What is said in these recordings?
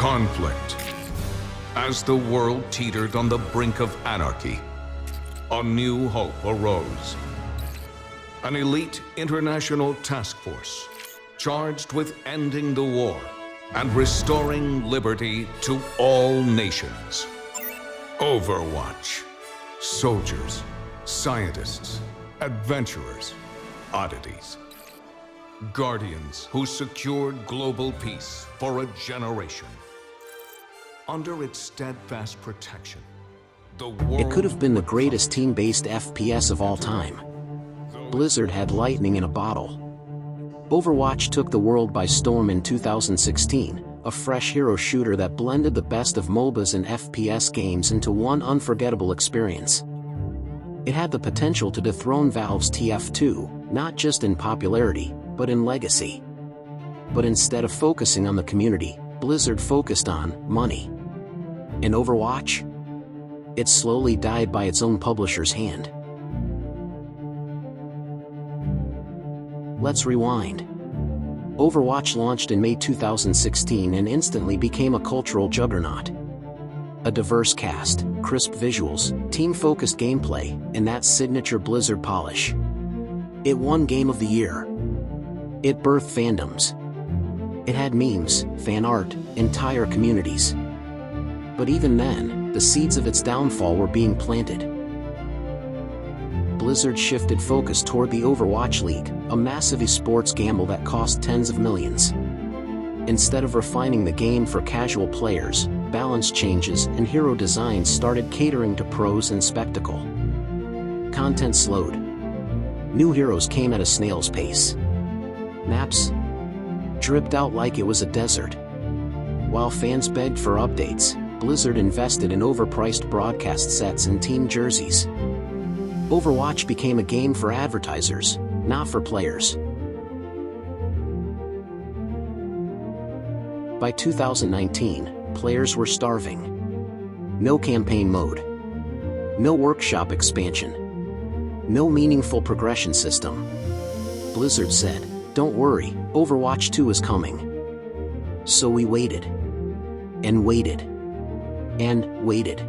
Conflict. As the world teetered on the brink of anarchy, a new hope arose. An elite international task force charged with ending the war and restoring liberty to all nations. Overwatch. Soldiers, scientists, adventurers, oddities. Guardians who secured global peace for a generation. Under its steadfast protection, the world... It could have been the greatest team-based FPS of all time. Blizzard had lightning in a bottle. Overwatch took the world by storm in 2016, a fresh hero shooter that blended the best of MOBAs and FPS games into one unforgettable experience. It had the potential to dethrone Valve's TF2, not just in popularity, but in legacy. But instead of focusing on the community, Blizzard focused on money. In Overwatch, it slowly died by its own publisher's hand. Let's rewind. Overwatch launched in May 2016 and instantly became a cultural juggernaut. A diverse cast, crisp visuals, team-focused gameplay, and that signature Blizzard polish. It won Game of the Year. It birthed fandoms. It had memes, fan art, entire communities. But even then, the seeds of its downfall were being planted. Blizzard shifted focus toward the Overwatch League, a massive esports gamble that cost tens of millions. Instead of refining the game for casual players, balance changes and hero designs started catering to pros and spectacle. Content slowed. New heroes came at a snail's pace. Maps dripped out like it was a desert. While fans begged for updates, Blizzard invested in overpriced broadcast sets and team jerseys. Overwatch became a game for advertisers, not for players. By 2019, players were starving. No campaign mode. No workshop expansion. No meaningful progression system. Blizzard said, "Don't worry, Overwatch 2 is coming." So we waited. And waited. And waited.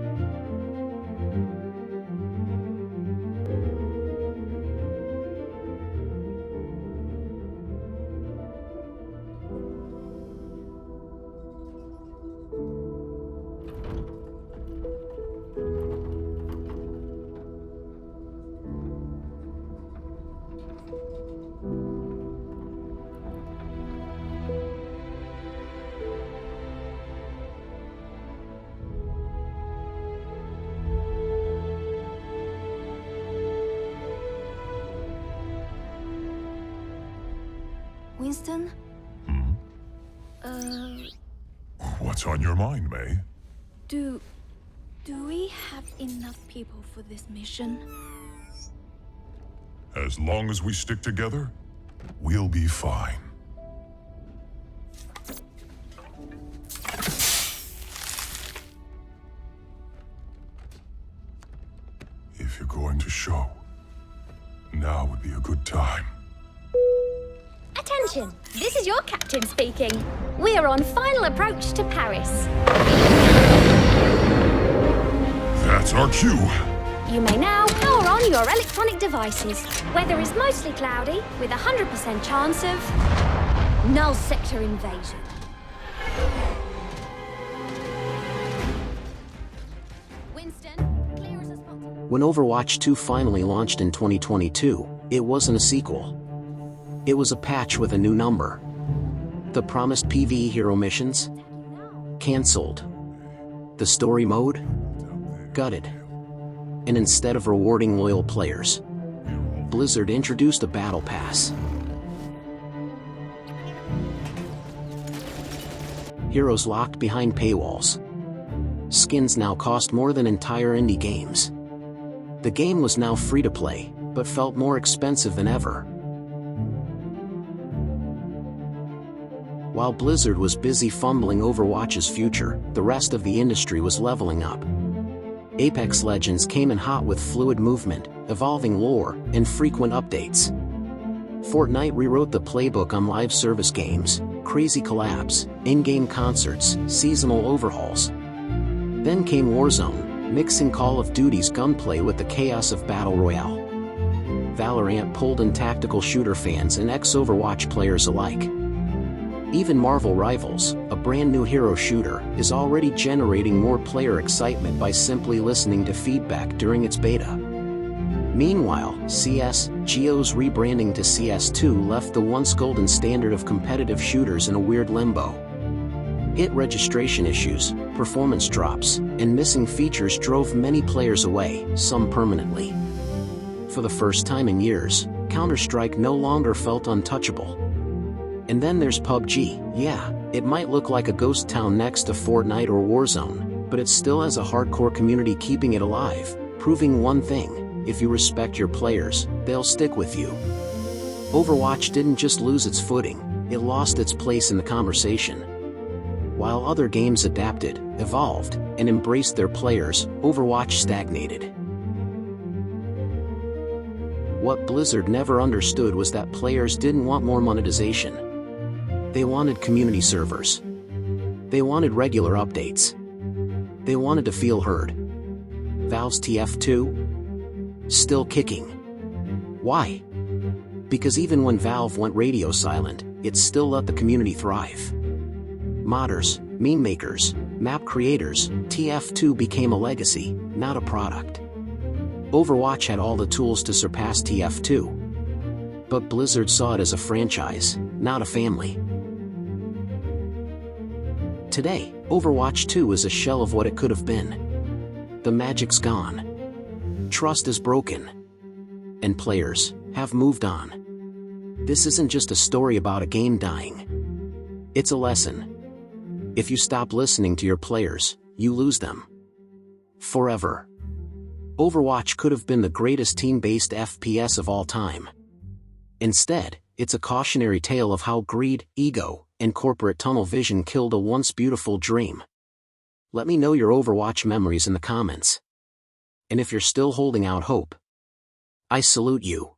Winston? What's on your mind, May? Do we have enough people for this mission? As long as we stick together, we'll be fine. If you're going to show, now would be a good time. Attention! This is your captain speaking. We are on final approach to Paris. That's our cue. You may now power on your electronic devices. Weather is mostly cloudy, with a 100% chance of null sector invasion. Winston, clear as a spot. When Overwatch 2 finally launched in 2022, it wasn't a sequel. It was a patch with a new number. The promised PvE hero missions? Cancelled. The story mode? Gutted. And instead of rewarding loyal players, Blizzard introduced a battle pass. Heroes locked behind paywalls. Skins now cost more than entire indie games. The game was now free to play, but felt more expensive than ever. While Blizzard was busy fumbling Overwatch's future, the rest of the industry was leveling up. Apex Legends came in hot with fluid movement, evolving lore, and frequent updates. Fortnite rewrote the playbook on live service games, crazy collabs, in-game concerts, seasonal overhauls. Then came Warzone, mixing Call of Duty's gunplay with the chaos of Battle Royale. Valorant pulled in tactical shooter fans and ex-Overwatch players alike. Even Marvel Rivals, a brand new hero shooter, is already generating more player excitement by simply listening to feedback during its beta. Meanwhile, CS:GO's rebranding to CS2 left the once golden standard of competitive shooters in a weird limbo. Hit registration issues, performance drops, and missing features drove many players away, some permanently. For the first time in years, Counter-Strike no longer felt untouchable. And then there's PUBG. Yeah, it might look like a ghost town next to Fortnite or Warzone, but it still has a hardcore community keeping it alive, proving one thing: if you respect your players, they'll stick with you. Overwatch didn't just lose its footing, it lost its place in the conversation. While other games adapted, evolved, and embraced their players, Overwatch stagnated. What Blizzard never understood was that players didn't want more monetization. They wanted community servers. They wanted regular updates. They wanted to feel heard. Valve's TF2? Still kicking. Why? Because even when Valve went radio silent, it still let the community thrive. Modders, meme makers, map creators, TF2 became a legacy, not a product. Overwatch had all the tools to surpass TF2. But Blizzard saw it as a franchise, not a family. Today, Overwatch 2 is a shell of what it could have been. The magic's gone. Trust is broken. And players have moved on. This isn't just a story about a game dying. It's a lesson. If you stop listening to your players, you lose them. Forever. Overwatch could have been the greatest team-based FPS of all time. Instead, it's a cautionary tale of how greed, ego, and corporate tunnel vision killed a once beautiful dream. Let me know your Overwatch memories in the comments. And if you're still holding out hope, I salute you.